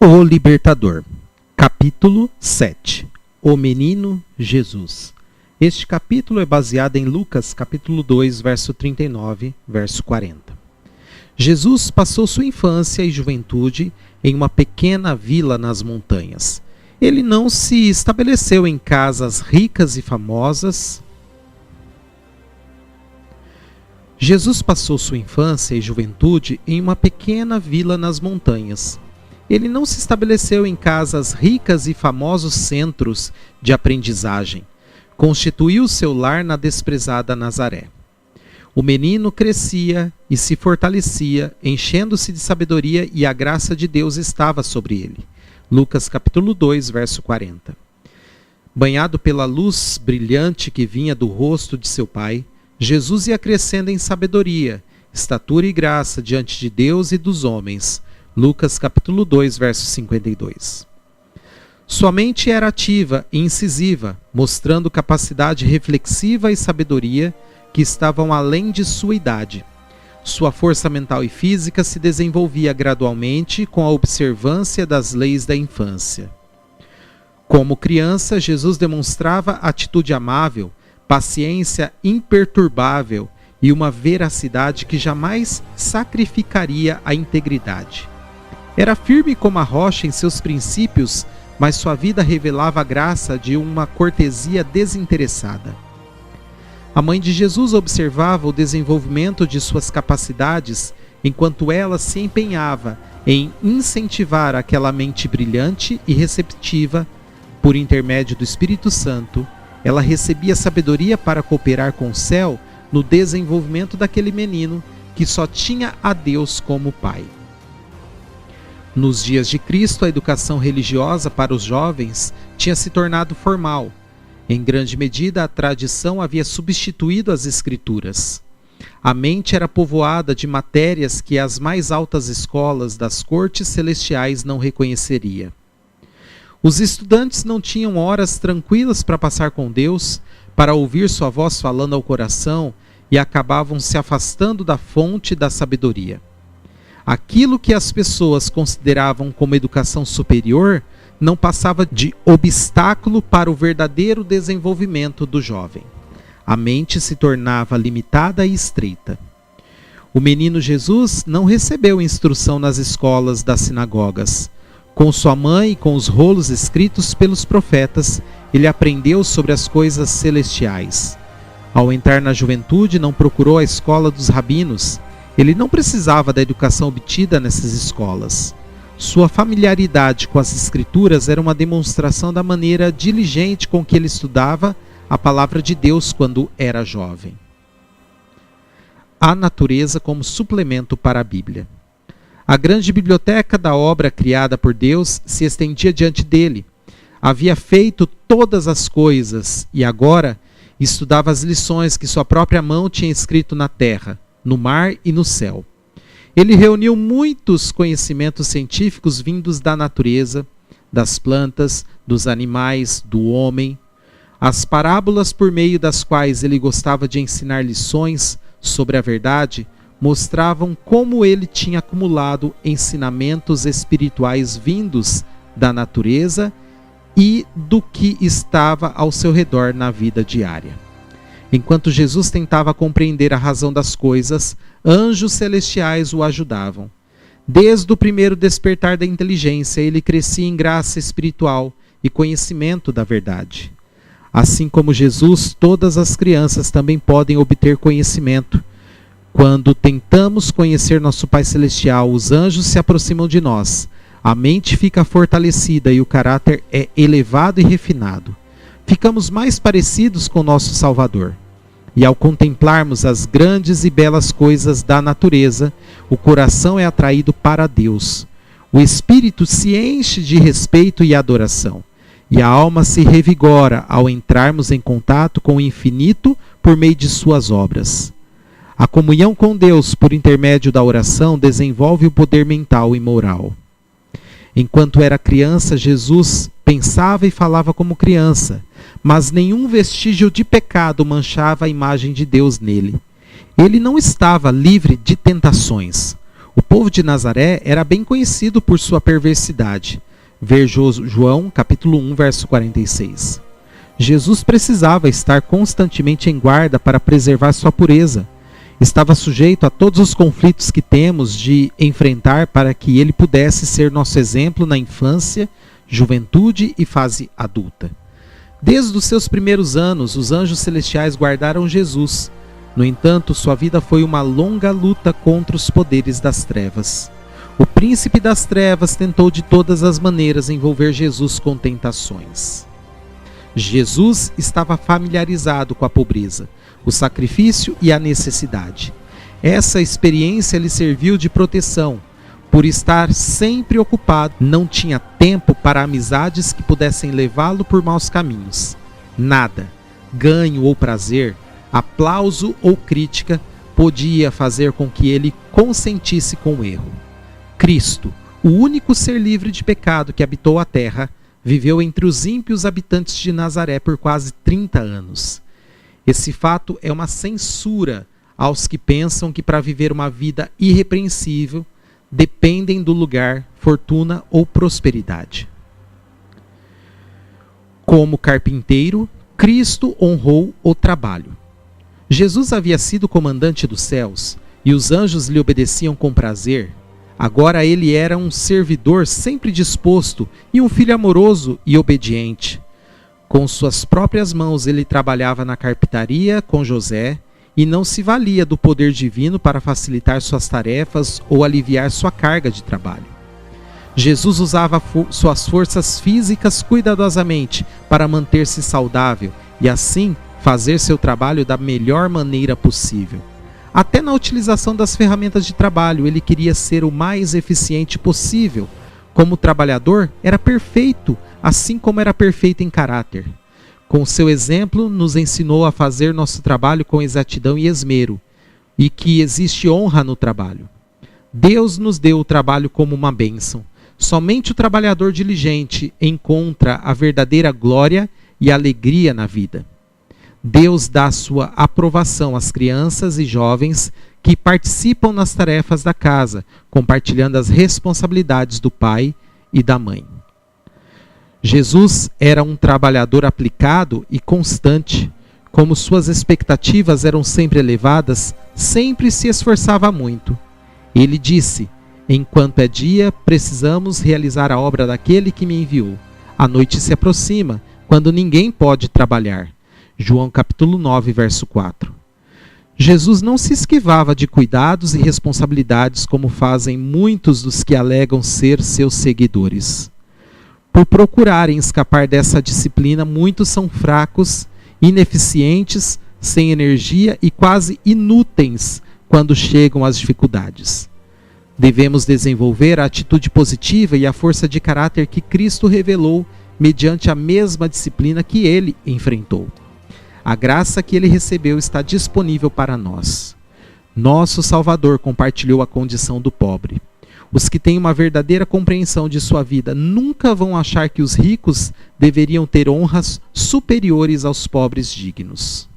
O Libertador. Capítulo 7. O Menino Jesus. Este capítulo é baseado em Lucas, capítulo 2, verso 39, verso 40. Jesus passou sua infância e juventude em uma pequena vila nas montanhas. Ele não se estabeleceu em casas ricas e famosas. Jesus passou sua infância e juventude em uma pequena vila nas montanhas. Ele não se estabeleceu em casas ricas e famosos centros de aprendizagem. Constituiu seu lar na desprezada Nazaré. O menino crescia e se fortalecia, enchendo-se de sabedoria, e a graça de Deus estava sobre ele. Lucas capítulo 2, verso 40. Banhado pela luz brilhante que vinha do rosto de seu pai, Jesus ia crescendo em sabedoria, estatura e graça diante de Deus e dos homens. Lucas capítulo 2, verso 52. Sua mente era ativa e incisiva, mostrando capacidade reflexiva e sabedoria que estavam além de sua idade. Sua força mental e física se desenvolvia gradualmente com a observância das leis da infância. Como criança, Jesus demonstrava atitude amável, paciência imperturbável e uma veracidade que jamais sacrificaria a integridade. Era firme como a rocha em seus princípios, mas sua vida revelava a graça de uma cortesia desinteressada. A mãe de Jesus observava o desenvolvimento de suas capacidades, enquanto ela se empenhava em incentivar aquela mente brilhante e receptiva. Por intermédio do Espírito Santo, ela recebia sabedoria para cooperar com o céu no desenvolvimento daquele menino que só tinha a Deus como pai. Nos dias de Cristo, a educação religiosa para os jovens tinha se tornado formal. Em grande medida, a tradição havia substituído as Escrituras. A mente era povoada de matérias que as mais altas escolas das cortes celestiais não reconheceria. Os estudantes não tinham horas tranquilas para passar com Deus, para ouvir sua voz falando ao coração, e acabavam se afastando da fonte da sabedoria. Aquilo que as pessoas consideravam como educação superior não passava de obstáculo para o verdadeiro desenvolvimento do jovem. A mente se tornava limitada e estreita. O menino Jesus não recebeu instrução nas escolas das sinagogas. Com sua mãe e com os rolos escritos pelos profetas, ele aprendeu sobre as coisas celestiais. Ao entrar na juventude, não procurou a escola dos rabinos. Ele não precisava da educação obtida nessas escolas. Sua familiaridade com as Escrituras era uma demonstração da maneira diligente com que ele estudava a palavra de Deus quando era jovem. A natureza como suplemento para a Bíblia. A grande biblioteca da obra criada por Deus se estendia diante dele. Havia feito todas as coisas e agora estudava as lições que sua própria mão tinha escrito na terra, no mar e no céu. Ele reuniu muitos conhecimentos científicos vindos da natureza, das plantas, dos animais, do homem. As parábolas por meio das quais ele gostava de ensinar lições sobre a verdade mostravam como ele tinha acumulado ensinamentos espirituais vindos da natureza e do que estava ao seu redor na vida diária. Enquanto Jesus tentava compreender a razão das coisas, anjos celestiais o ajudavam. Desde o primeiro despertar da inteligência, ele crescia em graça espiritual e conhecimento da verdade. Assim como Jesus, todas as crianças também podem obter conhecimento. Quando tentamos conhecer nosso Pai Celestial, os anjos se aproximam de nós. A mente fica fortalecida e o caráter é elevado e refinado. Ficamos mais parecidos com nosso Salvador. E ao contemplarmos as grandes e belas coisas da natureza, o coração é atraído para Deus. O espírito se enche de respeito e adoração. E a alma se revigora ao entrarmos em contato com o infinito por meio de suas obras. A comunhão com Deus por intermédio da oração desenvolve o poder mental e moral. Enquanto era criança, Jesus pensava e falava como criança, mas nenhum vestígio de pecado manchava a imagem de Deus nele. Ele não estava livre de tentações. O povo de Nazaré era bem conhecido por sua perversidade. Ver João, capítulo 1, verso 46. Jesus precisava estar constantemente em guarda para preservar sua pureza. Estava sujeito a todos os conflitos que temos de enfrentar para que ele pudesse ser nosso exemplo na infância, juventude e fase adulta. Desde os seus primeiros anos, os anjos celestiais guardaram Jesus. No entanto, sua vida foi uma longa luta contra os poderes das trevas. O príncipe das trevas tentou de todas as maneiras envolver Jesus com tentações. Jesus estava familiarizado com a pobreza, o sacrifício e a necessidade. Essa experiência lhe serviu de proteção. Por estar sempre ocupado, não tinha tempo para amizades que pudessem levá-lo por maus caminhos. Nada, ganho ou prazer, aplauso ou crítica, podia fazer com que ele consentisse com o erro. Cristo, o único ser livre de pecado que habitou a terra, viveu entre os ímpios habitantes de Nazaré por quase 30 anos. Esse fato é uma censura aos que pensam que para viver uma vida irrepreensível dependem do lugar, fortuna ou prosperidade. Como carpinteiro, Cristo honrou o trabalho. Jesus havia sido comandante dos céus e os anjos lhe obedeciam com prazer. Agora ele era um servidor sempre disposto e um filho amoroso e obediente. Com suas próprias mãos ele trabalhava na carpintaria com José e não se valia do poder divino para facilitar suas tarefas ou aliviar sua carga de trabalho. Jesus usava suas forças físicas cuidadosamente para manter-se saudável e assim fazer seu trabalho da melhor maneira possível. Até na utilização das ferramentas de trabalho, ele queria ser o mais eficiente possível. Como trabalhador, era perfeito, assim como era perfeito em caráter. Com seu exemplo, nos ensinou a fazer nosso trabalho com exatidão e esmero, e que existe honra no trabalho. Deus nos deu o trabalho como uma bênção. Somente o trabalhador diligente encontra a verdadeira glória e alegria na vida. Deus dá sua aprovação às crianças e jovens que participam nas tarefas da casa, compartilhando as responsabilidades do pai e da mãe. Jesus era um trabalhador aplicado e constante. Como suas expectativas eram sempre elevadas, sempre se esforçava muito. Ele disse: "Enquanto é dia, precisamos realizar a obra daquele que me enviou. A noite se aproxima, quando ninguém pode trabalhar." João capítulo 9, verso 4. Jesus não se esquivava de cuidados e responsabilidades como fazem muitos dos que alegam ser seus seguidores. Por procurarem escapar dessa disciplina, muitos são fracos, ineficientes, sem energia e quase inúteis quando chegam às dificuldades. Devemos desenvolver a atitude positiva e a força de caráter que Cristo revelou mediante a mesma disciplina que ele enfrentou. A graça que ele recebeu está disponível para nós. Nosso Salvador compartilhou a condição do pobre. Os que têm uma verdadeira compreensão de sua vida nunca vão achar que os ricos deveriam ter honras superiores aos pobres dignos.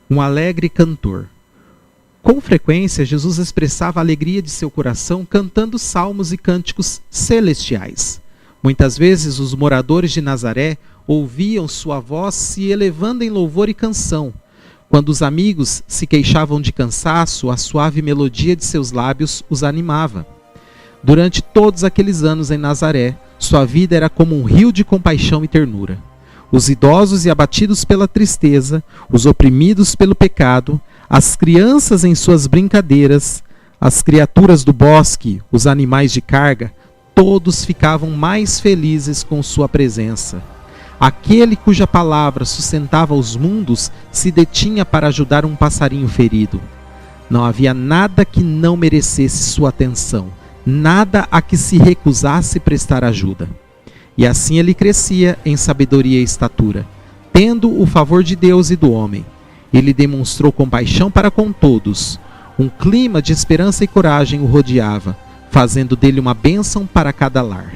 Um alegre cantor. Com frequência, Jesus expressava a alegria de seu coração cantando salmos e cânticos celestiais. Muitas vezes, os moradores de Nazaré ouviam sua voz se elevando em louvor e canção. Quando os amigos se queixavam de cansaço, a suave melodia de seus lábios os animava. Durante todos aqueles anos em Nazaré, sua vida era como um rio de compaixão e ternura. Os idosos e abatidos pela tristeza, os oprimidos pelo pecado, as crianças em suas brincadeiras, as criaturas do bosque, os animais de carga, todos ficavam mais felizes com sua presença. Aquele cuja palavra sustentava os mundos se detinha para ajudar um passarinho ferido. Não havia nada que não merecesse sua atenção, nada a que se recusasse prestar ajuda. E assim ele crescia em sabedoria e estatura, tendo o favor de Deus e do homem. Ele demonstrou compaixão para com todos. Um clima de esperança e coragem o rodeava, fazendo dele uma bênção para cada lar.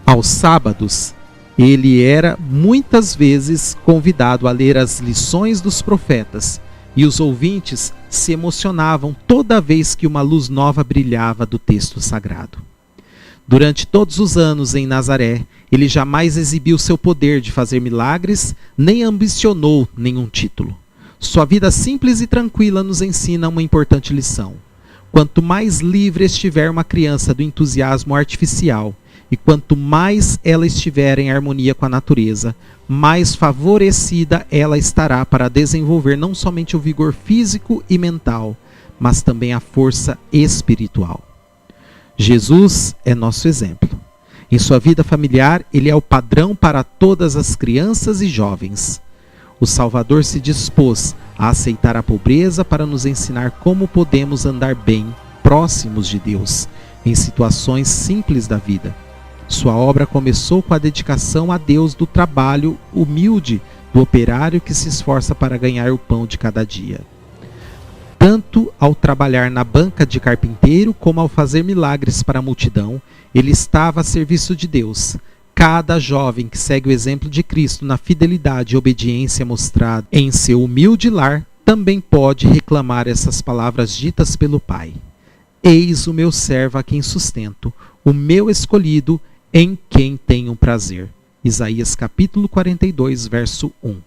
Aos sábados, ele era muitas vezes convidado a ler as lições dos profetas, e os ouvintes se emocionavam toda vez que uma luz nova brilhava do texto sagrado. Durante todos os anos em Nazaré, ele jamais exibiu seu poder de fazer milagres, nem ambicionou nenhum título. Sua vida simples e tranquila nos ensina uma importante lição. Quanto mais livre estiver uma criança do entusiasmo artificial, e quanto mais ela estiver em harmonia com a natureza, mais favorecida ela estará para desenvolver não somente o vigor físico e mental, mas também a força espiritual. Jesus é nosso exemplo. Em sua vida familiar, ele é o padrão para todas as crianças e jovens. O Salvador se dispôs a aceitar a pobreza para nos ensinar como podemos andar bem, próximos de Deus, em situações simples da vida. Sua obra começou com a dedicação a Deus do trabalho humilde do operário que se esforça para ganhar o pão de cada dia. Tanto ao trabalhar na banca de carpinteiro como ao fazer milagres para a multidão, ele estava a serviço de Deus. Cada jovem que segue o exemplo de Cristo na fidelidade e obediência mostrada em seu humilde lar também pode reclamar essas palavras ditas pelo Pai. Eis o meu servo a quem sustento, o meu escolhido em quem tenho prazer. Isaías capítulo 42, verso 1.